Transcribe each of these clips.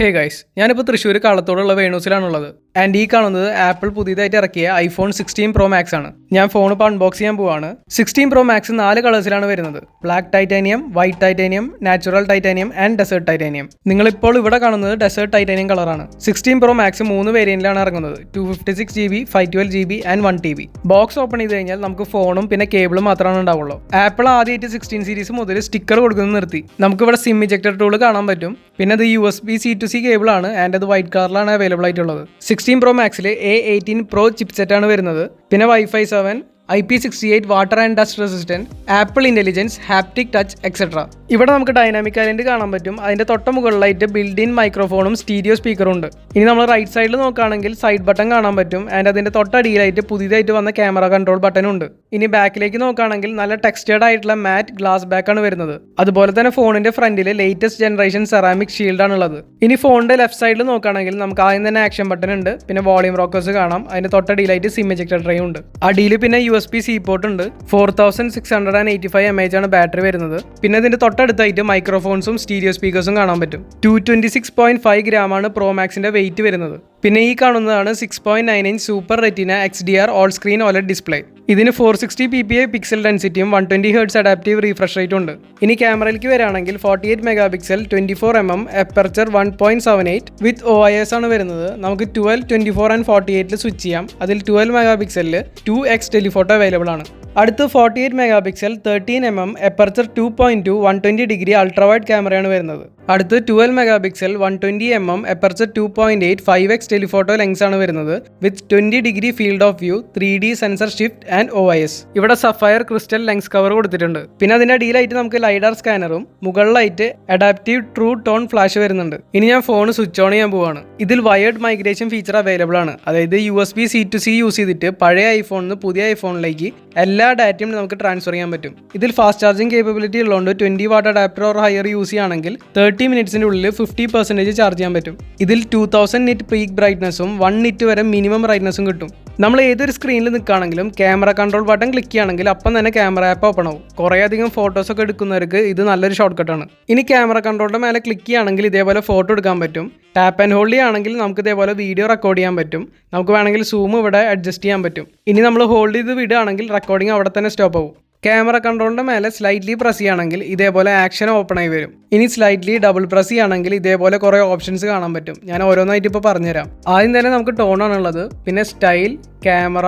Hey guys, ഞാനിപ്പോൾ Thrissur കളത്തോടുള്ള വേണൂസിലാണുള്ളത്. And ഈ കാണുന്നത് ആപ്പിൾ പുതിയതായിട്ട് ഇറക്കിയ ഐഫോൺ 16 Pro Max ആണ്. ഞാൻ ഫോൺ ഇപ്പോൾ അൺബോക്സ് ചെയ്യാൻ പോവാണ്. 16 Pro Max 4 കളേഴ്സിലാണ് വരുന്നത്. Black titanium, white titanium, natural titanium and desert titanium. നിങ്ങളിപ്പോൾ ഇവിടെ കാണുന്നത് ഡെസേർട്ട് ടൈറ്റാനിയം കളറാണ്. 16 Pro Max 3 വേരിയന്റിലാണ് ഇറങ്ങുന്നത്. 256GB, 512GB and 1TB. Box open ചെയ്ത് കഴിഞ്ഞാൽ നമുക്ക് ഫോണും പിന്നെ കേബിളും മാത്രമാണ് ഉണ്ടാവുള്ളൂ. ആപ്പിൾ ആദ്യമായിട്ട് 16 സീരീസ് മുതൽ സ്റ്റിക്കർ കൊടുക്കുന്നത് നിർത്തി. നമുക്കിവിടെ സിം ഇജക്ടർ ടൂൾ കാണാൻ പറ്റും. പിന്നെ അത് USB C2C കേബിൾ ആണ് ആൻഡ് അത് വൈറ്റ് കളറിലാണ് അവൈലബിൾ ആയിട്ടുള്ളത്. 16 Pro Maxൽ A18 Pro ചിപ്സെറ്റ് ആണ് വരുന്നത്. പിന്നെ Wi-Fi 7, IP68 water and dust resistant, apple intelligence, haptic touch etcetera. ഇവിടെ നമുക്ക് ഡൈനാമിക് ഐലൻഡ് കാണാൻ പറ്റും. അതിന്റെ തൊട്ട മുകളിലായിട്ട് ബിൽഡ് ഇൻ മൈക്രോഫോണും സ്റ്റീരിയോ സ്പീക്കറും ഉണ്ട്. ഇനി നമ്മൾ റൈറ്റ് സൈഡിൽ നോക്കുകയാണെങ്കിൽ സൈഡ് ബട്ടൺ കാണാൻ പറ്റും ആൻഡ് അതിന്റെ തൊട്ടടിയിലായിട്ട് പുതിയതായിട്ട് വന്ന ക്യാമറ കൺട്രോൾ ബട്ടനും ഉണ്ട്. ഇനി ബാക്കിലേക്ക് നോക്കുകയാണെങ്കിൽ നല്ല ടെക്സ്റ്റേർഡ് ആയിട്ടുള്ള മാറ്റ് ഗ്ലാസ് ബാക്ക് ആണ് വരുന്നത്. അതുപോലെ തന്നെ ഫോണിന്റെ ഫ്രണ്ടിൽ ലേറ്റസ്റ്റ് ജനറേഷൻ സെറാമിക് ഷീൽഡ് ആണുള്ളത്. ഇനി ഫോണിന്റെ ലെഫ്റ്റ് സൈഡിൽ നോക്കുകയാണെങ്കിൽ നമുക്ക് ആദ്യം തന്നെ ആക്ഷൻ ബട്ടൺ ഉണ്ട്. പിന്നെ വോളിയം റോക്കേഴ്സ് കാണാം. അതിന്റെ തൊട്ടടിയിലായിട്ട് സിം ഇജക്ടർ ട്രേ ഉണ്ട്. അടിയിൽ പിന്നെ USB-C പോർട്ട് ഉണ്ട്. 4685 mAh ആണ് ബാറ്ററി വരുന്നത്. പിന്നെ ഇതിന്റെ തൊട്ടടുത്തായിട്ട് മൈക്രോഫോൺസും സ്റ്റീരിയോ സ്പീക്കേഴ്സും കാണാൻ പറ്റും. 226.5 gram ആണ് Pro Maxന്റെ വെയിറ്റ് വരുന്നത്. പിന്നെ ഈ കാണുന്നതാണ് 6.9 inch super retina XDR all screen OLED display. ഇതിന് 460 ppi പിക്സൽ ഡെൻസിറ്റിയും 120 Hz അഡാപ്റ്റീവ് റീഫ്രഷ് റേറ്റും ഉണ്ട്. ഇനി ക്യാമറയിലേക്ക് വരികയാണെങ്കിൽ 48 മെഗാപിക്സൽ 24mm എപ്പർച്ചർ 1.78 വിത്ത് OIS ആണ് വരുന്നത്. നമുക്ക് 12, 24 ആൻഡ് 48 സ്വിച്ച് ചെയ്യാം. അതിൽ 12 മെഗാപിക്സലിൽ 2x ടെലിഫോട്ടോ അവൈലബിൾ ആണ്. അടുത്ത് 48 മെഗാപിക്സൽ 13mm എപ്പർച്ചർ 2.2 120 ഡിഗ്രി അൾട്രാവൈഡ് ക്യാമറയാണ് വരുന്നത്. അടുത്ത് 12 megapixel 120mm എപ്പർച്ചർ 2.8 5x telephoto lens ആണ് വരുന്നത് വിത്ത് 20 degree field of view, 3D sensor shift and OIS. ഇവിടെ സഫയർ ക്രിസ്റ്റൽ ലെൻസ് കവർ കൊടുത്തിട്ടുണ്ട്. പിന്നെ അതിന്റെ അടിയിലായിട്ട് നമുക്ക് ലൈഡാർ സ്കാനറും മുകളിലായിട്ട് അഡാപ്റ്റീവ് ട്രൂ ടോൺ ഫ്ലാഷ് വരുന്നുണ്ട്. ഇനി ഞാൻ ഫോൺ സ്വിച്ച് ഓൺ ചെയ്യാൻ പോവാണ്. ഇതിൽ വയേർഡ് മൈഗ്രേഷൻ ഫീച്ചർ അവൈലബിൾ ആണ്. അതായത് USB-C to C യൂസ് ചെയ്തിട്ട് പഴയ ഐഫോണിൽ നിന്ന് പുതിയ ഐഫോണിലേക്ക് എല്ലാ ഡാറ്റയും നമുക്ക് ട്രാൻസ്ഫർ ചെയ്യാൻ പറ്റും. ഇതിൽ ഫാസ്റ്റ് ചാർജിങ് കേപ്പബിലിറ്റി ഉള്ളതുകൊണ്ട് 20 what adapter or higher use ചെയ്യുകയാണെങ്കിൽ 30 മിനിറ്റ്സിന്റെ ഉള്ളിൽ 50% ചാർജ് ചെയ്യാൻ പറ്റും. ഇതിൽ 2000 നിറ്റ് പീക്ക് ബ്രൈറ്റ്നസും 1 നിറ്റ് വരെ മിനിമം ബ്രൈറ്റ്നസും കിട്ടും. നമ്മൾ ഏതൊരു സ്ക്രീനിൽ നിൽക്കുകയാണെങ്കിലും ക്യാമറ കൺട്രോൾ ബട്ടൺ ക്ലിക്ക് ചെയ്യുകയാണെങ്കിൽ അപ്പം തന്നെ ക്യാമറ ആപ്പ് ഓപ്പൺ ആവും. കുറേ അധികം ഫോട്ടോസ് ഒക്കെ എടുക്കുന്നവർക്ക് ഇത് നല്ലൊരു ഷോർട്ട് കട്ടാണ്. ഇനി ക്യാമറ കൺട്രോളിന്റെ മേലെ ക്ലിക്ക് ചെയ്യുകയാണെങ്കിൽ ഇതേപോലെ ഫോട്ടോ എടുക്കാൻ പറ്റും. ടാപ്പ് ആൻഡ് ഹോൾഡ് ചെയ്യുകയാണെങ്കിൽ നമുക്ക് ഇതേപോലെ വീഡിയോ റെക്കോർഡ് ചെയ്യാൻ പറ്റും. നമുക്ക് വേണമെങ്കിൽ സൂം ഇവിടെ അഡ്ജസ്റ്റ് ചെയ്യാൻ പറ്റും. ഇനി നമ്മൾ ഹോൾഡ് ചെയ്ത് വിടുകയാണെങ്കിൽ റെക്കോർഡിംഗ് അവിടെ തന്നെ സ്റ്റോപ്പ് ആവും. ക്യാമറ കൺട്രോളിന്റെ മേലെ സ്ലൈറ്റ്ലി പ്രസ് ചെയ്യുകയാണെങ്കിൽ ഇതേപോലെ ആക്ഷൻ ഓപ്പൺ ആയി വരും. ഇനി സ്ലൈറ്റ്ലി ഡബിൾ പ്രസ് ചെയ്യുകയാണെങ്കിൽ ഇതേപോലെ കുറേ ഓപ്ഷൻസ് കാണാൻ പറ്റും. ഞാൻ ഓരോന്നായിട്ട് ഇപ്പോൾ പറഞ്ഞുതരാം. ആദ്യം തന്നെ നമുക്ക് ടോൺ ആണുള്ളത്. പിന്നെ style, camera,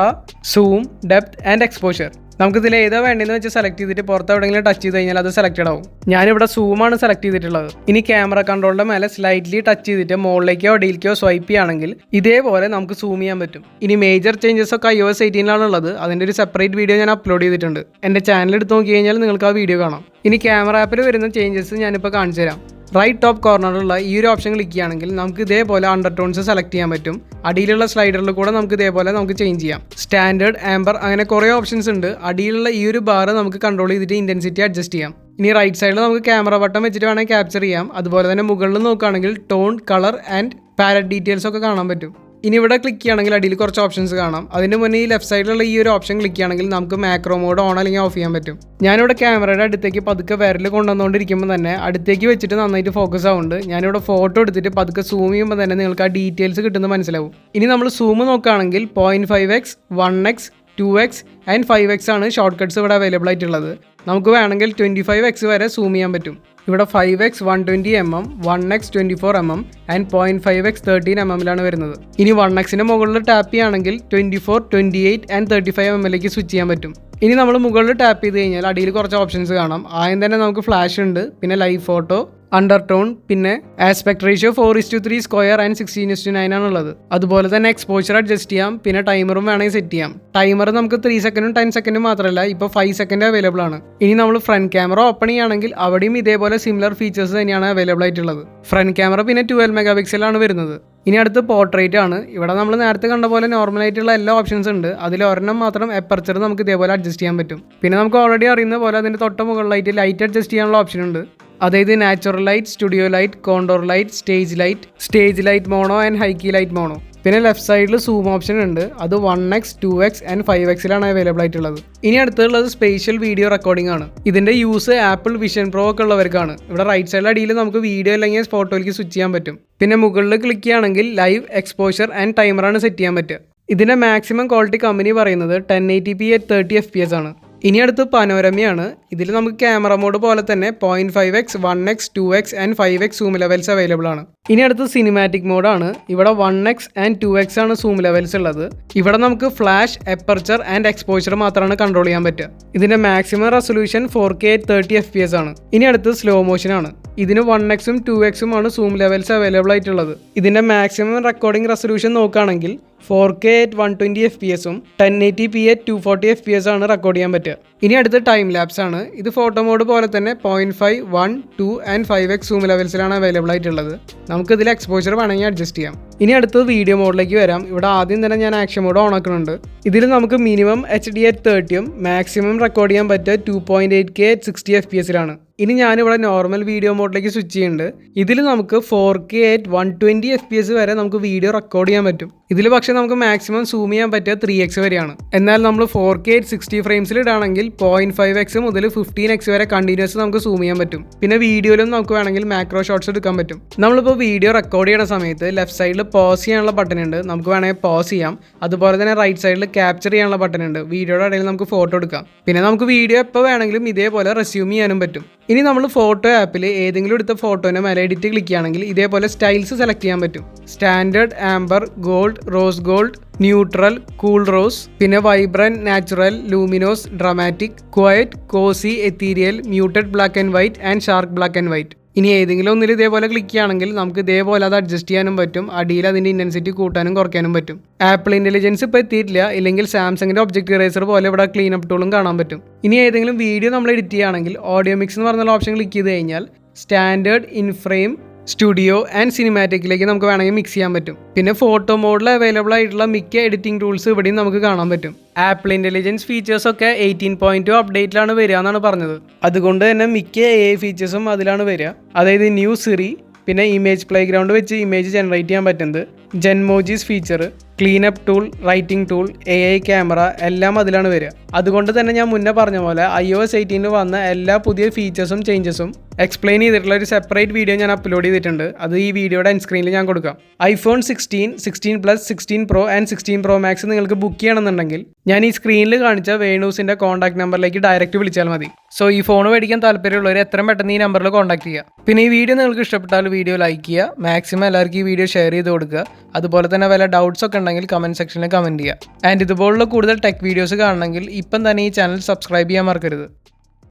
zoom, depth and exposure. നമുക്കിതിൽ ഏതാ വേണ്ടതെന്ന് വെച്ച് സെലക്ട് ചെയ്തിട്ട് പുറത്ത് എവിടെയെങ്കിലും ടച്ച് ചെയ്ത് കഴിഞ്ഞാൽ അത് സെലക്റ്റഡ് ആവും. ഞാനിവിടെ സൂമാണ് സെലക്ട് ചെയ്തിട്ടുള്ളത്. ഇനി ക്യാമറ കൺട്രോളിന്റെ മേലെ സ്ലൈറ്റ്ലി ടച്ച് ചെയ്തിട്ട് മുകളിലേക്കോ അടിയിലേക്കോ സ്വൈപ്പ് ചെയ്യുകയാണെങ്കിൽ ഇതേപോലെ നമുക്ക് സൂം ചെയ്യാൻ പറ്റും. ഇനി മേജർ ചേഞ്ചസ് ഒക്കെ iOS 18 ഉള്ളത്. അതിൻ്റെ ഒരു സെപ്പറേറ്റ് വീഡിയോ ഞാൻ അപ്ലോഡ് ചെയ്തിട്ടുണ്ട്. എൻ്റെ ചാനൽ എടുത്ത് നോക്കി കഴിഞ്ഞാൽ നിങ്ങൾക്ക് ആ വീഡിയോ കാണാം. ഇനി ക്യാമറ ആപ്പിൽ വരുന്ന ചേഞ്ചസ് ഞാനിപ്പോൾ കാണിച്ചു തരാം. റൈറ്റ് ടോപ്പ് കോർണറിലുള്ള ഈ ഒരു ഓപ്ഷൻ ക്ലിക്ക് ചെയ്യുകയാണെങ്കിൽ നമുക്ക് ഇതേപോലെ അണ്ടർ ടോൺസ് സെലക്ട് ചെയ്യാൻ പറ്റും. അടിയിലുള്ള സ്ലൈഡറിൽ കൂടെ നമുക്ക് ഇതേപോലെ നമുക്ക് ചേഞ്ച് ചെയ്യാം. സ്റ്റാൻഡേർഡ്, ആംബർ, അങ്ങനെ കുറേ ഓപ്ഷൻസ് ഉണ്ട്. അടിയിലുള്ള ഈ ഒരു ബാർ നമുക്ക് കൺട്രോൾ ചെയ്തിട്ട് ഇൻറ്റൻസിറ്റി അഡ്ജസ്റ്റ് ചെയ്യാം. ഇനി റൈറ്റ് സൈഡിൽ നമുക്ക് ക്യാമറ ബട്ടൺ വെച്ചിട്ട് വേണമെങ്കിൽ ക്യാപ്ചർ ചെയ്യാം. അതുപോലെ തന്നെ മുകളിൽ നോക്കുകയാണെങ്കിൽ tone, colour and parrot details ഒക്കെ കാണാൻ പറ്റും. ഇനി ഇവിടെ ക്ലിക്ക് ചെയ്യുകയാണെങ്കിൽ അടിയിൽ കുറച്ച് ഓപ്ഷൻസ് കാണാം. അതിന് മുന്നേ ഈ ലെഫ്റ്റ് സൈഡിലുള്ള ഈ ഒരു ഓപ്ഷൻ ക്ലിക്ക് ചെയ്യുകയാണെങ്കിൽ നമുക്ക് മാക്രോ മോഡ് ഓൺ അല്ലെങ്കിൽ ഓഫ് ചെയ്യാൻ പറ്റും. ഞാനിവിടെ ക്യാമറയുടെ അടുത്തേക്ക് പതുക്കെ വിരൽ കൊണ്ടുവന്നുകൊണ്ടിരിക്കുമ്പോൾ തന്നെ അടുത്തേക്ക് വെച്ചിട്ട് നന്നായിട്ട് ഫോക്കസ് ആവുന്നുണ്ട്. ഞാനിവിടെ ഫോട്ടോ എടുത്തിട്ട് പതുക്കെ സൂം ചെയ്യുമ്പോൾ തന്നെ നിങ്ങൾക്ക് ആ ഡീറ്റെയിൽസ് കിട്ടുന്നത് മനസ്സിലാവും. ഇനി നമ്മൾ സൂം നോക്കുകയാണെങ്കിൽ 0.5x, 1x, 2x and 5x ആണ് ഷോർട്ട് കട്ട്സ് ഇവിടെ അവൈലബിൾ ആയിട്ടുള്ളത്. നമുക്ക് വേണമെങ്കിൽ 25x വരെ സൂം ചെയ്യാൻ പറ്റും. ഇവിടെ 5x 120mm, 1x 24mm and 0.5x 13mm വരുന്നത്. ഇനി 1xന്റെ മുകളിൽ ടാപ്പ് ചെയ്യുകയാണെങ്കിൽ 24, 28 ആൻഡ് 35mm സ്വിച്ച് ചെയ്യാൻ പറ്റും. ഇനി നമ്മൾ മുകളിൽ ടാപ്പ് ചെയ്ത് കഴിഞ്ഞാൽ അടിയിൽ കുറച്ച് ഓപ്ഷൻസ് കാണാം. ആദ്യം തന്നെ നമുക്ക് ഫ്ലാഷ് ഉണ്ട്, പിന്നെ ലൈവ് ഫോട്ടോ, അണ്ടർടോൺ, പിന്നെ ആസ്പെക്ട് റേഷ്യോ 4:3 സ്ക്വയർ ആൻഡ് 16:9 ആണുള്ളത്. അതുപോലെ തന്നെ എക്സ്പോഷർ അഡ്ജസ്റ്റ് ചെയ്യാം. പിന്നെ ടൈമറും വേണമെങ്കിൽ സെറ്റ് ചെയ്യാം. ടൈമർ നമുക്ക് 3 സെക്കൻഡും 10 സെക്കൻഡും മാത്രമല്ല, ഇപ്പോൾ 5 സെക്കൻഡ് അവൈലബിൾ ആണ്. ഇനി നമ്മൾ ഫ്രണ്ട് ക്യാമറ ഓപ്പൺ ചെയ്യുകയാണെങ്കിൽ അവിടെയും ഇതേപോലെ സിമിലർ ഫീച്ചേഴ്സ് തന്നെയാണ് അവൈലബിൾ ആയിട്ടുള്ളത്. ഫ്രണ്ട് ക്യാമറ പിന്നെ 12 മെഗാപിക്സലാണ് വരുന്നത്. ഇനി അടുത്ത് പോർട്രേറ്റ് ആണ്. ഇവിടെ നമ്മൾ നേരത്തെ കണ്ട പോലെ നോർമൽ ആയിട്ടുള്ള എല്ലാ ഓപ്ഷൻസ് ഉണ്ട്. അതിൽ ഒരെണ്ണം മാത്രം എപ്പർച്ചർ നമുക്ക് ഇതേപോലെ അഡ്ജസ്റ്റ് ചെയ്യാൻ പറ്റും. പിന്നെ നമുക്ക് ഓൾറെഡി അറിയുന്ന പോലെ അതിൻ്റെ തൊട്ട് മുകളിലായിട്ട് ലൈറ്റ് അഡ്ജസ്റ്റ് ചെയ്യാനുള്ള ഓപ്ഷൻ ഉണ്ട്. അതായത് natural light, studio light, contour light, stage light mono and high key light mono. പിന്നെ ലെഫ്റ്റ് സൈഡിൽ സൂം ഓപ്ഷൻ ഉണ്ട്. അത് 1x, 2x ആൻഡ് 5xലാണ് അവൈലബിൾ ആയിട്ടുള്ളത്. ഇനി അടുത്തുള്ളത് സ്പേഷ്യൽ വീഡിയോ റെക്കോർഡിംഗ് ആണ്. ഇതിന്റെ യൂസ് ആപ്പിൾ വിഷൻ പ്രോ ഒക്കെ ഉള്ളവർക്കാണ്. ഇവിടെ റൈറ്റ് സൈഡിൽ അടിയിൽ നമുക്ക് വീഡിയോ അല്ലെങ്കിൽ ഫോട്ടോയിലേക്ക് സ്വിച്ച് ചെയ്യാൻ പറ്റും. പിന്നെ മുകളിൽ ക്ലിക്ക് ചെയ്യുകയാണെങ്കിൽ ലൈവ്, എക്സ്പോഷർ ആൻഡ് ടൈമറാണ് സെറ്റ് ചെയ്യാൻ പറ്റുക. ഇതിന്റെ മാക്സിമം ക്വാളിറ്റി കമ്പനി പറയുന്നത് 1080p at 30 fps ആണ്. ഇനി അടുത്ത് പനോരമയാണ്. ഇതിൽ നമുക്ക് ക്യാമറ മോഡ് പോലെ തന്നെ 0.5x, 1x, 2x and 5x zoom levels available ആണ്. ഇനി അടുത്ത് സിനിമാറ്റിക് മോഡാണ്. ഇവിടെ 1x ആൻഡ് 2x ആണ് സൂം ലെവൽസ് ഉള്ളത്. ഇവിടെ നമുക്ക് ഫ്ലാഷ്, എപ്പർച്ചർ ആൻഡ് എക്സ്പോഷർ മാത്രമാണ് കൺട്രോൾ ചെയ്യാൻ പറ്റുക. ഇതിന്റെ maximum resolution 4K at 30 fps ആണ്. ഇനി അടുത്ത് സ്ലോ മോഷൻ ആണ്. ഇതിന് 1xും 2xും ആണ് സൂം ലെവൽസ് അവൈലബിൾ ആയിട്ടുള്ളത്. ഇതിന്റെ മാക്സിമം റെക്കോർഡിംഗ് റെസൊല്യൂഷൻ നോക്കുകയാണെങ്കിൽ 4K at 120 fpsഉം 1080p at 240 fps ആണ് റെക്കോർഡ് ചെയ്യാൻ പറ്റുക. ഇനി അടുത്ത് ടൈം ലാപ്സ് ആണ്. ഇത് ഫോട്ടോ മോഡ് പോലെ തന്നെ 0.5, 1, 2 ആൻഡ് 5x സൂം ലെവൽസിലാണ് അവൈലബിൾ ആയിട്ടുള്ളത്. നമുക്ക് ഇതിൽ എക്സ്പോഷർ വേണമെങ്കിൽ അഡ്ജസ്റ്റ് ചെയ്യാം. ഇനി അടുത്ത് വീഡിയോ മോഡിലേക്ക് വരാം. ഇവിടെ ആദ്യം തന്നെ ഞാൻ ആക്ഷൻ മോഡ് ഓൺ ആക്കുന്നുണ്ട്. ഇതിൽ നമുക്ക് മിനിമം HD at 30ഉം മാക്സിമം റെക്കോർഡ് ചെയ്യാൻ പറ്റുക 2.8K at 60 fpsലാണ്. ഇനി ഞാനിവിടെ നോർമൽ വീഡിയോ മോഡിലേക്ക് സ്വിച്ച് ചെയ്യുന്നുണ്ട്. ഇതിൽ നമുക്ക് 4K at 120 fps വരെ നമുക്ക് വീഡിയോ റെക്കോർഡ് ചെയ്യാൻ പറ്റും. ഇതിൽ പക്ഷേ നമുക്ക് മാക്സിമം സൂം ചെയ്യാൻ പറ്റുക 3x വരെയാണ്. എന്നാൽ നമ്മൾ 4K at 60 ഫ്രെയിംസിൽ ഇടാണെങ്കിൽ 0.5x മുതൽ 15x വരെ കണ്ടിന്യൂസ് നമുക്ക് സൂം ചെയ്യാൻ പറ്റും. പിന്നെ വീഡിയോയിലും നമുക്ക് വേണമെങ്കിൽ മാക്രോ ഷോട്ട്സ് എടുക്കാൻ പറ്റും. നമ്മളിപ്പോൾ വീഡിയോ റെക്കോർഡ് ചെയ്യുന്ന സമയത്ത് ലെഫ്റ്റ് സൈഡിൽ പോസ് ചെയ്യാനുള്ള ബട്ടൺ ഉണ്ട്. നമുക്ക് വേണമെങ്കിൽ പോസ് ചെയ്യാം. അതുപോലെ തന്നെ റൈറ്റ് സൈഡിൽ ക്യാപ്ചർ ചെയ്യാനുള്ള ബട്ടൺ ഉണ്ട്. വീഡിയോയുടെ ഇടയിൽ നമുക്ക് ഫോട്ടോ എടുക്കാം. പിന്നെ നമുക്ക് വീഡിയോ എപ്പോൾ വേണമെങ്കിലും ഇതേപോലെ റെസ്യൂം ചെയ്യാനും പറ്റും. ഇനി നമ്മൾ ഫോട്ടോ ആപ്പിൽ ഏതെങ്കിലും എടുത്ത ഫോട്ടോനെ മേലെ എഡിറ്റ് ക്ലിക്ക് ചെയ്യുകയാണെങ്കിൽ ഇതേപോലെ സ്റ്റൈൽസ് സെലക്ട് ചെയ്യാൻ പറ്റും. Standard, amber, gold, rose gold, neutral, cool rose, പിന്നെ vibrant, natural, luminous, dramatic, quiet, cozy, ethereal, muted black and white and stark black and white. ഇനി ഏതെങ്കിലും ഒന്നിൽ ഇതേപോലെ ക്ലിക്ക് ചെയ്യുകയാണെങ്കിൽ നമുക്ക് ഇതേപോലെ അത് അഡ്ജസ്റ്റ് ചെയ്യാനും പറ്റും. അടിയിൽ അതിൻ്റെ ഇൻറ്റൻസിറ്റി കൂട്ടാനും കുറയ്ക്കാനും പറ്റും. ആപ്പിൾ ഇൻ്റലിജൻസ് ഇപ്പോൾ എത്തിയിട്ടില്ല. ഇല്ലെങ്കിൽ സാംസങ്ങിൻ്റെ ഒബ്ജക്റ്റ് ഇറേസർ പോലെ ഇവിടെ ക്ലീനപ്പ് ടൂളും കാണാൻ പറ്റും. ഇനി ഏതെങ്കിലും വീഡിയോ നമ്മൾ എഡിറ്റ് ചെയ്യുകയാണെങ്കിൽ ഓഡിയോ മിക്സ് എന്ന് പറഞ്ഞ ഓപ്ഷൻ ക്ലിക്ക് ചെയ്ത് കഴിഞ്ഞാൽ സ്റ്റാൻഡേർഡ്, ഇൻഫ്രെയിം, സ്റ്റുഡിയോ ആൻഡ് സിനിമാറ്റിക്കിലേക്ക് നമുക്ക് വേണമെങ്കിൽ മിക്സ് ചെയ്യാൻ പറ്റും. പിന്നെ ഫോട്ടോ മോഡിൽ അവൈലബിൾ ആയിട്ടുള്ള മിക്ക എഡിറ്റിംഗ് ടൂൾസ് ഇവിടെയും നമുക്ക് കാണാൻ പറ്റും. ആപ്പിൾ ഇൻ്റലിജൻസ് ഫീച്ചേഴ്സൊക്കെ 18.2 അപ്ഡേറ്റിലാണ് വരിക എന്നാണ് പറഞ്ഞത്. അതുകൊണ്ട് തന്നെ മിക്ക AI ഫീച്ചേഴ്സും അതിലാണ് വരിക. അതായത് ന്യൂ സിറി, പിന്നെ ഇമേജ് പ്ലേ ഗ്രൗണ്ട് വെച്ച് ഇമേജ് ജനറേറ്റ് ചെയ്യാൻ പറ്റുന്നത്, genmojis feature, cleanup tool, writing tool, AI camera എല്ലാം അതിലാണ് വരിക. അതുകൊണ്ട് തന്നെ ഞാൻ മുന്നേ പറഞ്ഞ പോലെ iOS 18 വന്ന എല്ലാ പുതിയ ഫീച്ചേഴ്സും ചേഞ്ചസും എക്സ്പ്ലെയിൻ ചെയ്തിട്ടുള്ള ഒരു സെപ്പറേറ്റ് വീഡിയോ ഞാൻ അപ്ലോഡ് ചെയ്തിട്ടുണ്ട്. അത് ഈ വീഡിയോയുടെ എൻഡ് സ്ക്രീനിൽ ഞാൻ കൊടുക്കാം. iPhone 16, 16 Plus, 16 Pro and 16 Pro Max നിങ്ങൾക്ക് ബുക്ക് ചെയ്യണമെന്നുണ്ടെങ്കിൽ ഞാൻ ഈ സ്ക്രീനിൽ കാണിച്ച വേണൂസിൻ്റെ കോൺടാക്ട് നമ്പറിലേക്ക് ഡയറക്റ്റ് വിളിച്ചാൽ മതി. സോ ഈ ഫോൺ മേടിക്കാൻ താല്പര്യമുള്ളവർ എത്രയും പെട്ടെന്ന് ഈ നമ്പറിൽ കോൺടാക്ട് ചെയ്യുക. പിന്നെ ഈ വീഡിയോ നിങ്ങൾക്ക് ഇഷ്ടപ്പെട്ടാൽ വീഡിയോ ലൈക്ക് ചെയ്യുക, മാക്സിമം എല്ലാവർക്കും ഈ വീഡിയോ ഷെയർ ചെയ്ത് കൊടുക്കുക. അതുപോലെ തന്നെ വല്ല ഡൗട്ട്സ് ഒക്കെ ഉണ്ടെങ്കിൽ കമൻറ്റ് സെക്ഷനിൽ കമൻറ്റ് ചെയ്യുക. ആൻഡ് ഇതുപോലുള്ള കൂടുതൽ ടെക് വീഡിയോസ് കാണണമെങ്കിൽ ഇപ്പം തന്നെ ഈ ചാനൽ സബ്സ്ക്രൈബ് ചെയ്യാൻ മറക്കരുത്.